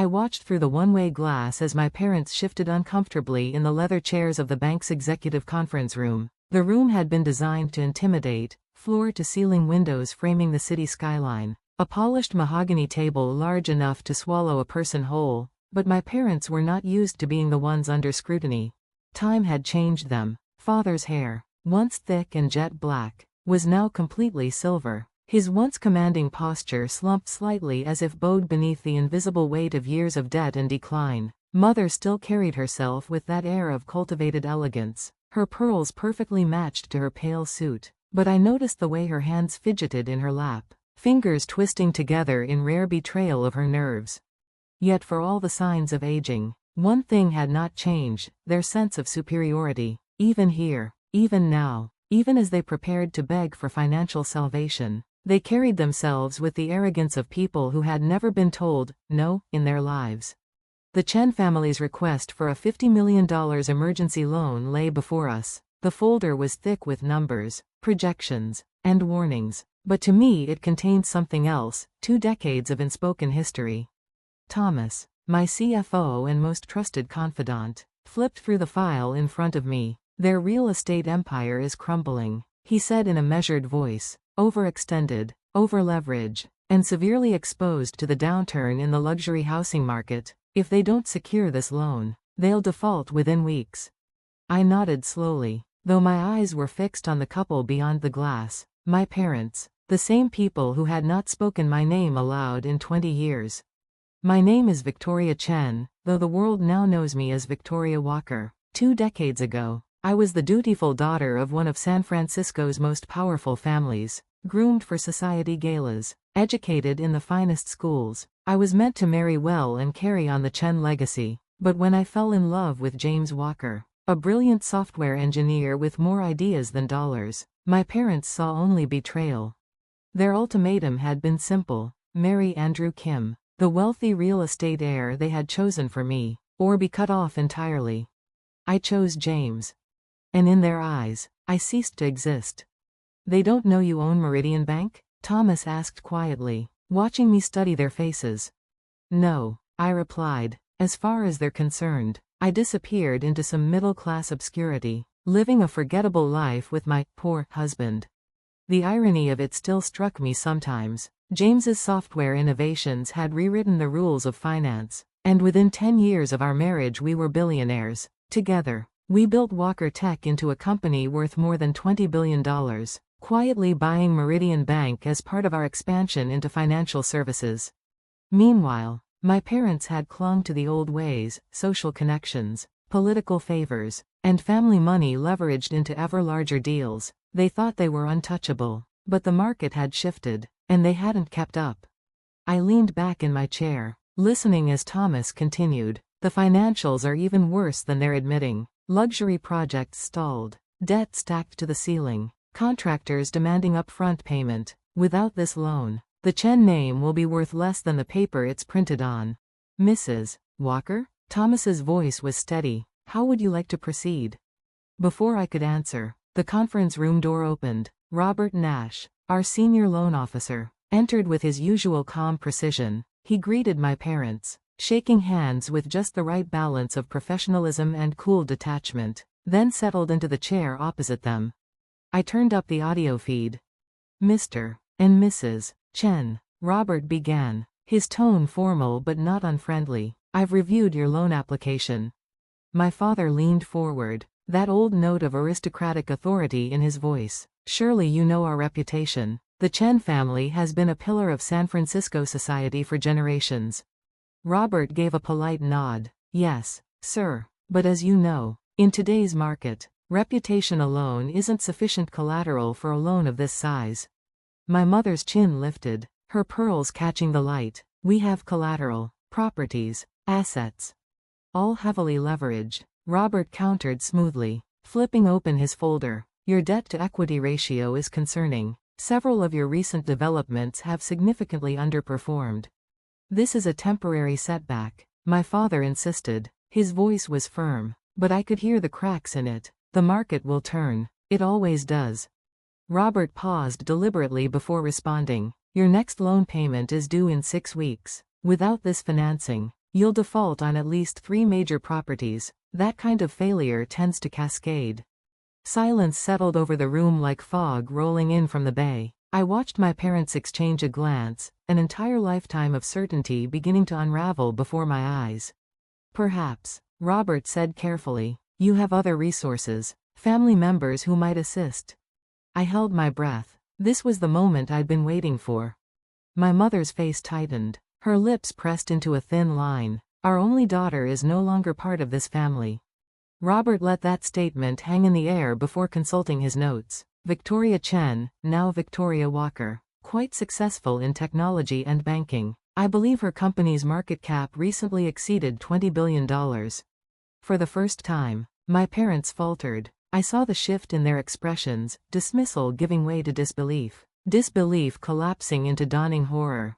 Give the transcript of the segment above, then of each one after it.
I watched through the one-way glass as my parents shifted uncomfortably in the leather chairs of the bank's executive conference room. The room had been designed to intimidate, floor-to-ceiling windows framing the city skyline, a polished mahogany table large enough to swallow a person whole, but my parents were not used to being the ones under scrutiny. Time had changed them. Father's hair, once thick and jet black, was now completely silver. His once commanding posture slumped slightly as if bowed beneath the invisible weight of years of debt and decline. Mother still carried herself with that air of cultivated elegance. Her pearls perfectly matched to her pale suit, but I noticed the way her hands fidgeted in her lap, fingers twisting together in rare betrayal of her nerves. Yet for all the signs of aging, one thing had not changed, their sense of superiority. Even here, even now, even as they prepared to beg for financial salvation, they carried themselves with the arrogance of people who had never been told no in their lives. The Chen family's request for a $50 million emergency loan lay before us. The folder was thick with numbers, projections, and warnings, but to me it contained something else, 2 decades of unspoken history. Thomas, my CFO and most trusted confidant, flipped through the file in front of me. Their real estate empire is crumbling, he said in a measured voice. Overextended, overleveraged, and severely exposed to the downturn in the luxury housing market. If they don't secure this loan, they'll default within weeks. I nodded slowly, though my eyes were fixed on the couple beyond the glass, my parents, the same people who had not spoken my name aloud in 20 years. My name is Victoria Chen, though the world now knows me as Victoria Walker. 2 decades ago, I was the dutiful daughter of one of San Francisco's most powerful families, groomed for society galas, educated in the finest schools. I was meant to marry well and carry on the Chen legacy, but when I fell in love with James Walker, a brilliant software engineer with more ideas than dollars, my parents saw only betrayal. Their ultimatum had been simple: marry Andrew Kim, the wealthy real estate heir they had chosen for me, or be cut off entirely. I chose James. And in their eyes, I ceased to exist. They don't know you own Meridian Bank? Thomas asked quietly, watching me study their faces. No, I replied. As far as they're concerned, I disappeared into some middle-class obscurity, living a forgettable life with my poor husband. The irony of it still struck me sometimes. James's software innovations had rewritten the rules of finance, and within 10 years of our marriage we were billionaires. Together, we built Walker Tech into a company worth more than $20 billion, quietly buying Meridian Bank as part of our expansion into financial services. Meanwhile, my parents had clung to the old ways: social connections, political favors, and family money leveraged into ever larger deals. They thought they were untouchable, but the market had shifted, and they hadn't kept up. I leaned back in my chair, listening as Thomas continued. The financials are even worse than they're admitting. Luxury projects stalled, debt stacked to the ceiling, contractors demanding upfront payment. Without this loan, the Chen name will be worth less than the paper it's printed on. Mrs. Walker? Thomas's voice was steady. How would you like to proceed? Before I could answer, the conference room door opened. Robert Nash, our senior loan officer, entered with his usual calm precision. He greeted my parents, shaking hands with just the right balance of professionalism and cool detachment, then settled into the chair opposite them. I turned up the audio feed. Mr. and Mrs. Chen, Robert began, his tone formal but not unfriendly. I've reviewed your loan application. My father leaned forward, that old note of aristocratic authority in his voice. Surely you know our reputation. The Chen family has been a pillar of San Francisco society for generations. Robert gave a polite nod. Yes, sir. But as you know, in today's market, reputation alone isn't sufficient collateral for a loan of this size. My mother's chin lifted, her pearls catching the light. We have collateral, properties, assets. All heavily leveraged. Robert countered smoothly, flipping open his folder. Your debt-to-equity ratio is concerning. Several of your recent developments have significantly underperformed. This is a temporary setback, my father insisted. His voice was firm, but I could hear the cracks in it. The market will turn. It always does. Robert paused deliberately before responding. Your next loan payment is due in 6 weeks. Without this financing, You'll default on at least 3 major properties. That kind of failure tends to cascade. Silence settled over the room like fog rolling in from the bay. I watched my parents exchange a glance, an entire lifetime of certainty beginning to unravel before my eyes. Perhaps, Robert said carefully, you have other resources, family members who might assist. I held my breath. This was the moment I'd been waiting for. My mother's face tightened. Her lips pressed into a thin line. Our only daughter is no longer part of this family. Robert let that statement hang in the air before consulting his notes. Victoria Chen, now Victoria Walker, quite successful in technology and banking. I believe her company's market cap recently exceeded $20 billion. For the first time, my parents faltered. I saw the shift in their expressions, dismissal giving way to disbelief. Disbelief collapsing into dawning horror.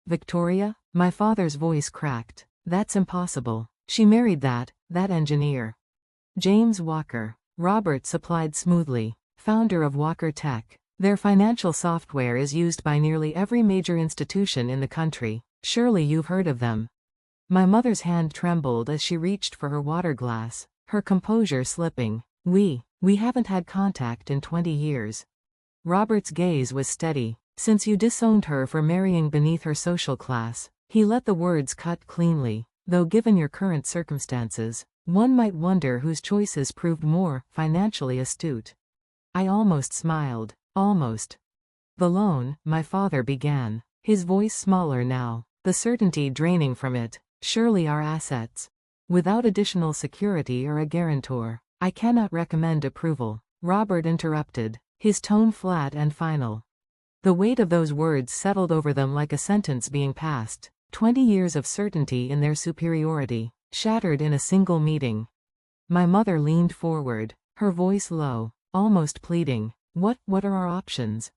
Victoria? My father's voice cracked. That's impossible. She married that engineer. James Walker. Robert supplied smoothly. Founder of Walker Tech. Their financial software is used by nearly every major institution in the country. Surely you've heard of them. My mother's hand trembled as she reached for her water glass, her composure slipping. We haven't had contact in 20 years. Robert's gaze was steady. Since you disowned her for marrying beneath her social class. He let the words cut cleanly. Though given your current circumstances, one might wonder whose choices proved more financially astute. I almost smiled. Almost. The loan, my father began, his voice smaller now, the certainty draining from it. Surely our assets. Without additional security or a guarantor, I cannot recommend approval. Robert interrupted, his tone flat and final. The weight of those words settled over them like a sentence being passed. 20 years of certainty in their superiority, shattered in a single meeting. My mother leaned forward, her voice low, almost pleading. What are our options?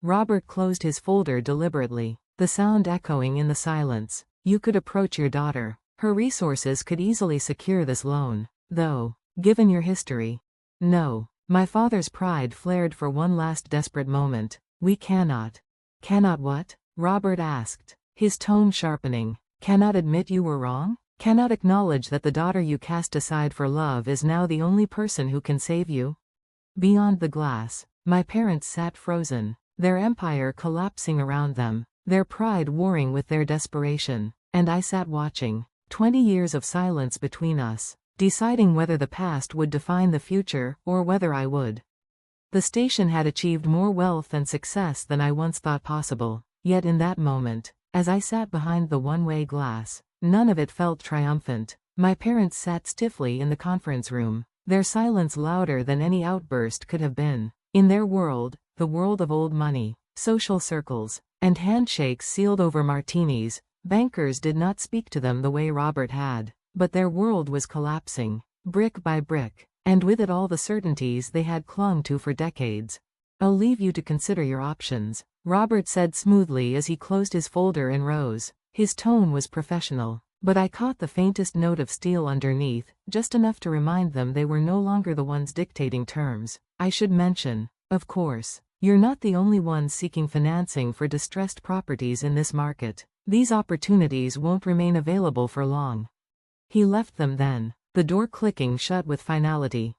Robert closed his folder deliberately, the sound echoing in the silence. You could approach your daughter. Her resources could easily secure this loan, though, given your history. No. My father's pride flared for one last desperate moment. We cannot. Cannot what? Robert asked, his tone sharpening. Cannot admit you were wrong? Cannot acknowledge that the daughter you cast aside for love is now the only person who can save you? Beyond the glass, my parents sat frozen, their empire collapsing around them, their pride warring with their desperation, and I sat watching. 20 years of silence between us, deciding whether the past would define the future or whether I would. The station had achieved more wealth and success than I once thought possible, yet in that moment, as I sat behind the one-way glass, none of it felt triumphant. My parents sat stiffly in the conference room, their silence louder than any outburst could have been. In their world, the world of old money, social circles, and handshakes sealed over martinis, bankers did not speak to them the way Robert had, but their world was collapsing, brick by brick, and with it all the certainties they had clung to for decades. I'll leave you to consider your options, Robert said smoothly as he closed his folder and rose. His tone was professional, but I caught the faintest note of steel underneath, just enough to remind them they were no longer the ones dictating terms. I should mention, of course, you're not the only ones seeking financing for distressed properties in this market. These opportunities won't remain available for long. He left them then, the door clicking shut with finality.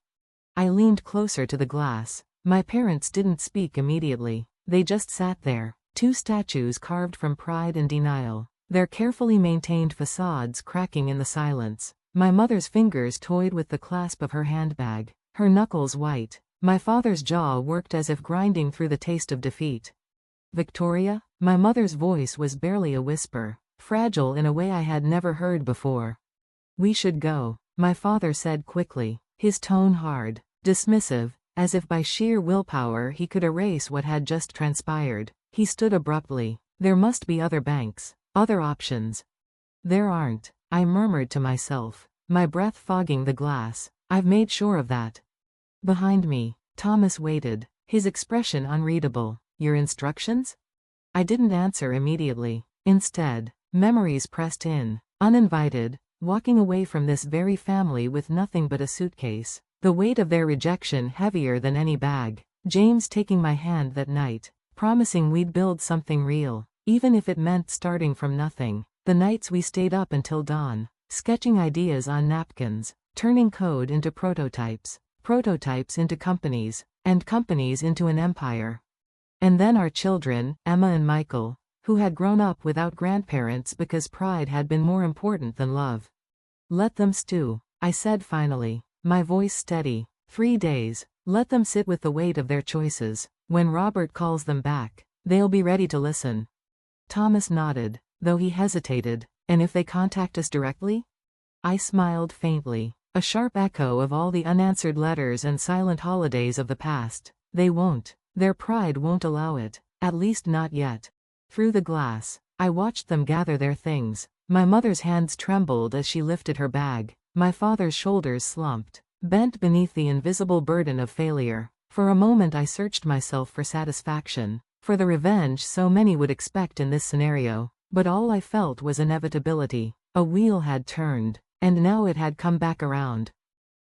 I leaned closer to the glass. My parents didn't speak immediately. They just sat there, two statues carved from pride and denial, their carefully maintained facades cracking in the silence. My mother's fingers toyed with the clasp of her handbag, her knuckles white. My father's jaw worked as if grinding through the taste of defeat. Victoria? My mother's voice was barely a whisper, fragile in a way I had never heard before. We should go, my father said quickly, his tone hard, dismissive, as if by sheer willpower he could erase what had just transpired. He stood abruptly. There must be other banks, other options. There aren't, I murmured to myself, my breath fogging the glass. I've made sure of that. Behind me, Thomas waited, his expression unreadable. Your instructions? I didn't answer immediately. Instead, memories pressed in, uninvited, walking away from this very family with nothing but a suitcase, the weight of their rejection heavier than any bag. James taking my hand that night, promising we'd build something real, even if it meant starting from nothing. The nights we stayed up until dawn, sketching ideas on napkins, turning code into prototypes, prototypes into companies, and companies into an empire. And then our children, Emma and Michael, who had grown up without grandparents because pride had been more important than love. Let them stew, I said finally, my voice steady. 3 days, let them sit with the weight of their choices. When Robert calls them back, they'll be ready to listen. Thomas nodded, though he hesitated. And if they contact us directly? I smiled faintly, a sharp echo of all the unanswered letters and silent holidays of the past. They won't. Their pride won't allow it, at least not yet. Through the glass, I watched them gather their things. My mother's hands trembled as she lifted her bag. My father's shoulders slumped, bent beneath the invisible burden of failure. For a moment I searched myself for satisfaction, for the revenge so many would expect in this scenario. But all I felt was inevitability. A wheel had turned, and now it had come back around.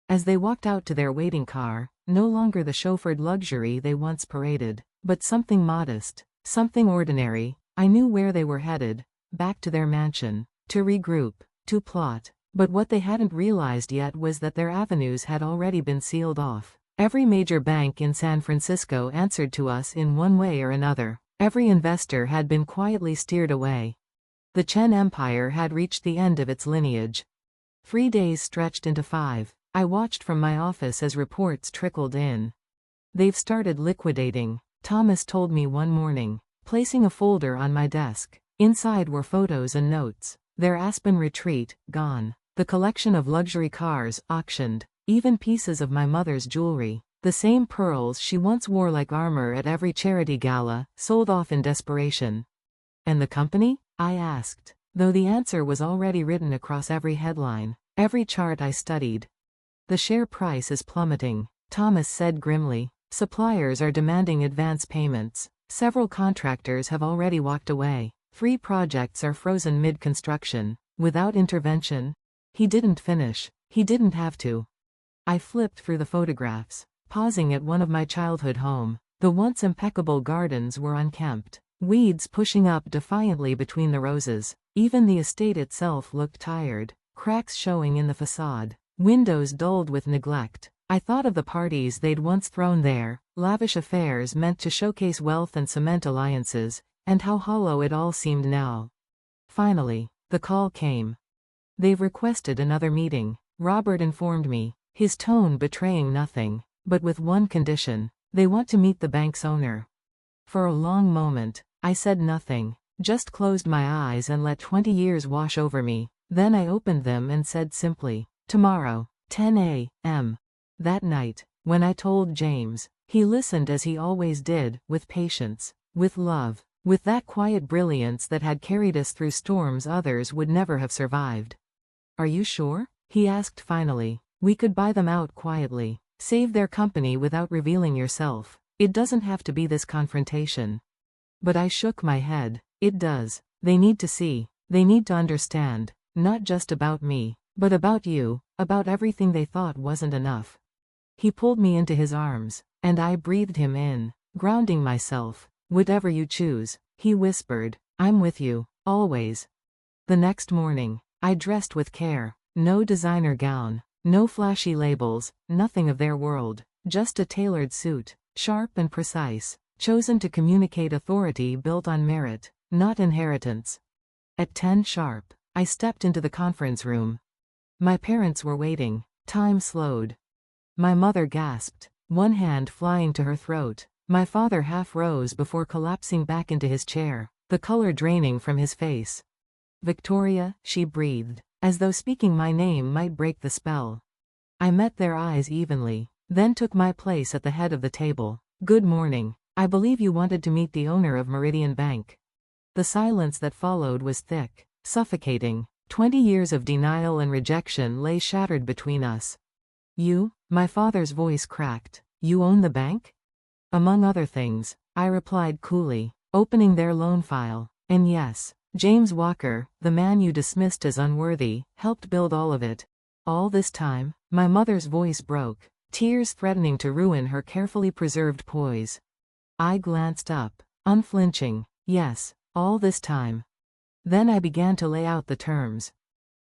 As they walked out to their waiting car, no longer the chauffeured luxury they once paraded, but something modest, something ordinary. I knew where they were headed, back to their mansion, to regroup, to plot. But what they hadn't realized yet was that their avenues had already been sealed off. Every major bank in San Francisco answered to us in one way or another. Every investor had been quietly steered away. The Chen empire had reached the end of its lineage. 3 days stretched into 5. I watched from my office as reports trickled in. They've started liquidating, Thomas told me one morning, placing a folder on my desk. Inside were photos and notes. Their Aspen retreat, gone. The collection of luxury cars, auctioned. Even pieces of my mother's jewelry. The same pearls she once wore like armor at every charity gala, sold off in desperation. And the company? I asked, though the answer was already written across every headline, every chart I studied. The share price is plummeting, Thomas said grimly. Suppliers are demanding advance payments. Several contractors have already walked away. 3 projects are frozen mid-construction. Without intervention? He didn't finish. He didn't have to. I flipped through the photographs, pausing at one of my childhood home. The once impeccable gardens were unkempt, weeds pushing up defiantly between the roses. Even the estate itself looked tired, cracks showing in the facade, windows dulled with neglect. I thought of the parties they'd once thrown there, lavish affairs meant to showcase wealth and cement alliances, and how hollow it all seemed now. Finally, the call came. They've requested another meeting, Robert informed me, his tone betraying nothing, but with one condition. They want to meet the bank's owner. For a long moment, I said nothing, just closed my eyes and let 20 years wash over me. Then I opened them and said simply, tomorrow, 10 a.m. That night, when I told James, he listened as he always did, with patience, with love, with that quiet brilliance that had carried us through storms others would never have survived. Are you sure? He asked finally. We could buy them out quietly. Save their company without revealing yourself. It doesn't have to be this confrontation. But I shook my head. It does. They need to see. They need to understand. Not just about me, but about you, about everything they thought wasn't enough. He pulled me into his arms, and I breathed him in, grounding myself. Whatever you choose, he whispered, I'm with you, always. The next morning, I dressed with care. No designer gown. No flashy labels, nothing of their world, just a tailored suit, sharp and precise, chosen to communicate authority built on merit, not inheritance. At 10 sharp, I stepped into the conference room. My parents were waiting. Time slowed. My mother gasped, one hand flying to her throat. My father half rose before collapsing back into his chair, the color draining from his face. Victoria, she breathed, as though speaking my name might break the spell. I met their eyes evenly, then took my place at the head of the table. Good morning. I believe you wanted to meet the owner of Meridian Bank. The silence that followed was thick, suffocating. 20 years of denial and rejection lay shattered between us. You? My father's voice cracked. You own the bank? Among other things, I replied coolly, opening their loan file. And yes, James Walker, the man you dismissed as unworthy, helped build all of it. All this time, my mother's voice broke, tears threatening to ruin her carefully preserved poise. I glanced up, unflinching. Yes, all this time. Then I began to lay out the terms.